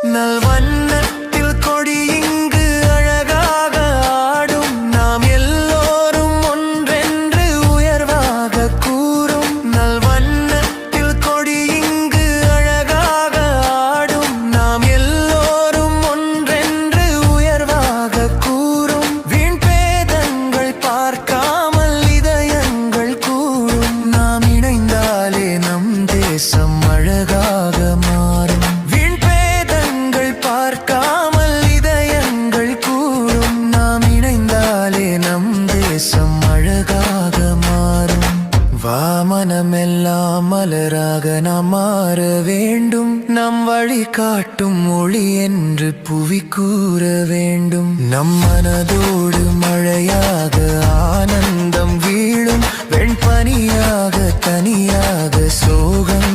நல்வண்ணத்தில் கொடி இங்கு அழகாக ஆடும் நாம் எல்லோரும் ஒன்றென்று உயர்வாக கூறும் நல்வண்ணத்தில் கொடி இங்கு அழகாக ஆடும் நாம் எல்லோரும் ஒன்றென்று உயர்வாக கூறும் வீண் பேதங்கள் பார்க்காமல் இதயங்கள் கூறும் நாம் இணைந்தாலே நம் தேசம் அழகாக மாறும் அழகாக மாறும் வாமனமெல்லாம் மலராக நாம் மாற வேண்டும் நம் வழி காட்டும் மொழி என்று புவி கூற வேண்டும் நம் மனதோடு மழையாக ஆனந்தம் வீழும் வெண்பனியாக தனியாக சோகம்